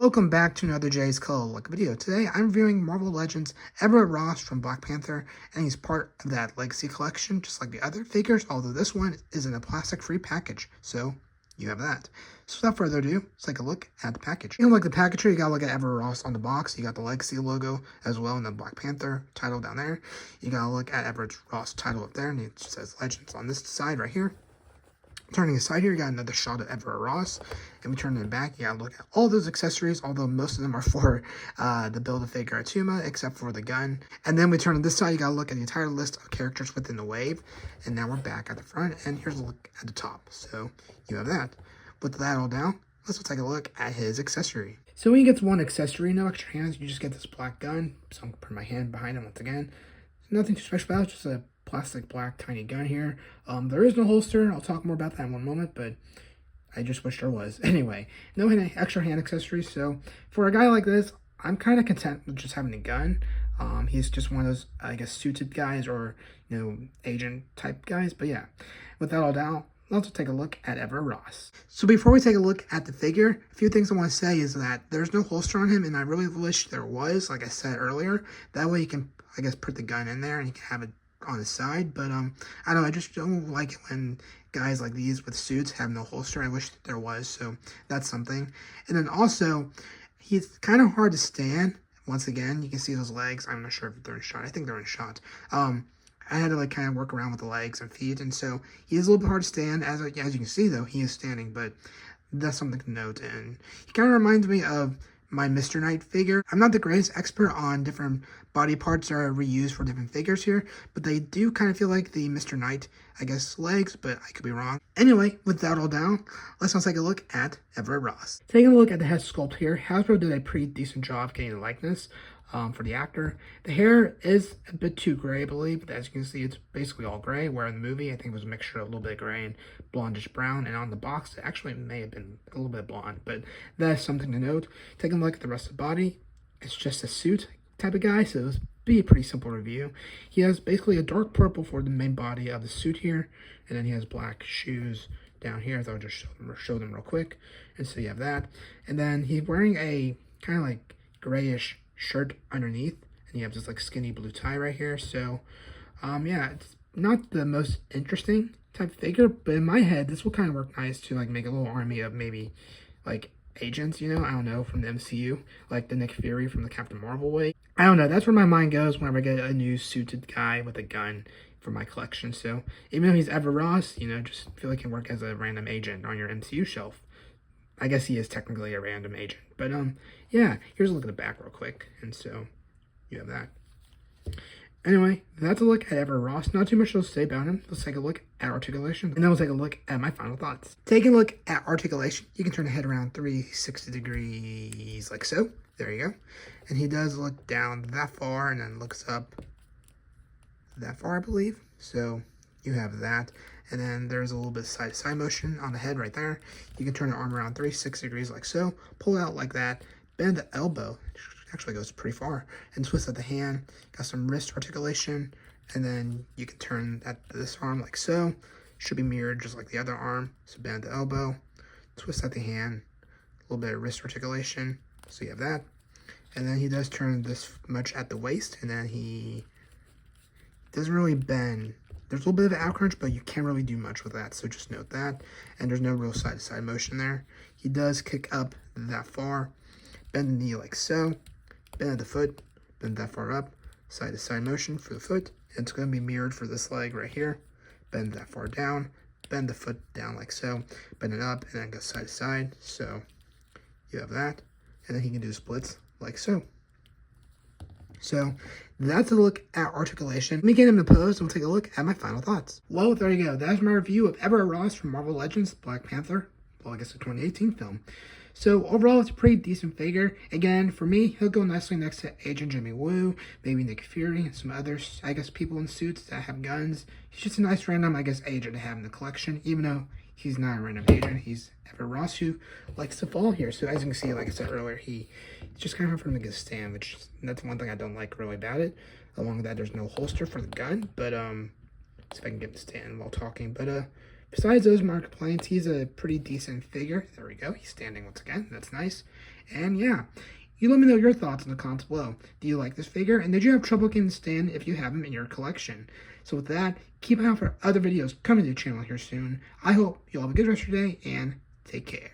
Welcome back to another Jay's Color Look video. Today I'm reviewing Marvel Legends Everett Ross from Black Panther, and he's part of that Legacy collection just like the other figures, although this one is in a plastic-free package, so you have that. So without further ado, let's take a look at the package. You know, like the package here, you gotta look at Everett Ross on the box. You got the Legacy logo as well, and the Black Panther title down there. You gotta look at Everett Ross title up there, and it says Legends on this side right here. Turning aside here, you got another shot of Everett Ross, and we turn it back, you gotta look at all those accessories, although most of them are for the Build-A-Figure Atuma, except for the gun. And then we turn to this side, you gotta look at the entire list of characters within the wave, and now we're back at the front, and here's a look at the top. So, you have that. With that all down, let's take a look at his accessory. So when he gets one accessory, no extra hands, you just get this black gun. So I'm gonna put my hand behind him once again. Nothing too special about it, just a plastic black tiny gun here. There is no holster. I'll talk more about that in one moment, but I just wish there was. Anyway, no extra hand accessories. So for a guy like this, I'm kind of content with just having a gun. He's just one of those, I guess, suited guys or, agent type guys. But yeah, with that all down, let's take a look at Everett Ross. So before we take a look at the figure, a few things I want to say is that there's no holster on him, and I really wish there was, like I said earlier. That way you can, I guess, put the gun in there and you can have it on his side. But I don't know, I just don't like it when guys like these with suits have no holster. I wish there was, so that's something. And then also, he's kind of hard to stand. Once again, you can see those legs. I'm not sure if they're in shot. I think they're in shot. I had to kind of work around with the legs and feet, and so he is a little bit hard to stand. As you can see, though, he is standing, but that's something to note. And he kind of reminds me of my Mr. Knight figure. I'm not the greatest expert on different body parts that are reused for different figures here, but they do kind of feel like the Mr. Knight, I guess, legs, but I could be wrong. Anyway, with that all down, let's now take a look at Everett Ross. Taking a look at the head sculpt here, Hasbro did a pretty decent job getting the likeness for the actor. The hair is a bit too gray, I believe, but as you can see, it's basically all gray, where in the movie, I think it was a mixture of a little bit of gray and blondish brown, and on the box, it actually may have been a little bit blonde, but that's something to note. Taking a look at the rest of the body, it's just a suit type of guy, so it's be a pretty simple review. He has basically a dark purple for the main body of the suit here, and then he has black shoes down here. So I'll just show them real quick. And so you have that. And then he's wearing a kind of like grayish shirt underneath, and you have this like skinny blue tie right here. So yeah, it's not the most interesting type of figure, but in my head, this will kind of work nice to like make a little army of maybe like agents, I don't know, from the MCU, like the Nick Fury from the Captain Marvel way. I don't know, that's where my mind goes whenever I get a new suited guy with a gun for my collection. So even though he's Everett Ross, just feel like he can work as a random agent on your MCU shelf. I guess he is technically a random agent, but yeah, here's a look at the back real quick, and so you have that. Anyway, that's a look at Everett Ross. Not too much to say about him. Let's take a look at articulation, and then we'll take a look at my final thoughts. Taking a look at articulation, you can turn the head around 360 degrees like so. There you go. And he does look down that far and then looks up that far, I believe. So you have that. And then there's a little bit of side-to-side motion on the head right there. You can turn the arm around 360 degrees like so. Pull it out like that. Bend the elbow. Actually goes pretty far, and twist at the hand. Got some wrist articulation, and then you can turn at this arm like so. Should be mirrored just like the other arm. So bend the elbow, twist at the hand, a little bit of wrist articulation. So you have that, and then he does turn this much at the waist, and then he doesn't really bend. There's a little bit of an out crunch, but you can't really do much with that. So just note that, and there's no real side-to-side motion there. He does kick up that far, bend the knee like so. Bend the foot, bend that far up, side-to-side motion for the foot, and it's going to be mirrored for this leg right here. Bend that far down, bend the foot down like so, bend it up, and then go side-to-side, so you have that. And then he can do splits like so. So that's a look at articulation. Let me get him to pose, and we'll take a look at my final thoughts. Well, there you go. That's my review of Everett Ross from Marvel Legends Black Panther. Well, I guess the 2018 film. So overall, it's a pretty decent figure. Again, for me, he'll go nicely next to Agent Jimmy Woo, maybe Nick Fury, and some others, I guess, people in suits that have guns. He's just a nice random, I guess, agent to have in the collection, even though he's not a random agent. He's Everett Ross, who likes to fall here. So as you can see, like I said earlier, he's just kind of hard for him to get a stand, which that's one thing I don't like really about it. Along with that, there's no holster for the gun, but see if I can get him to stand while talking. But besides those minor complaints, he's a pretty decent figure. There we go. He's standing once again. That's nice. And yeah, you let me know your thoughts in the comments below. Do you like this figure? And did you have trouble getting the stand if you have him in your collection? So with that, keep an eye out for other videos coming to the channel here soon. I hope you all have a good rest of your day and take care.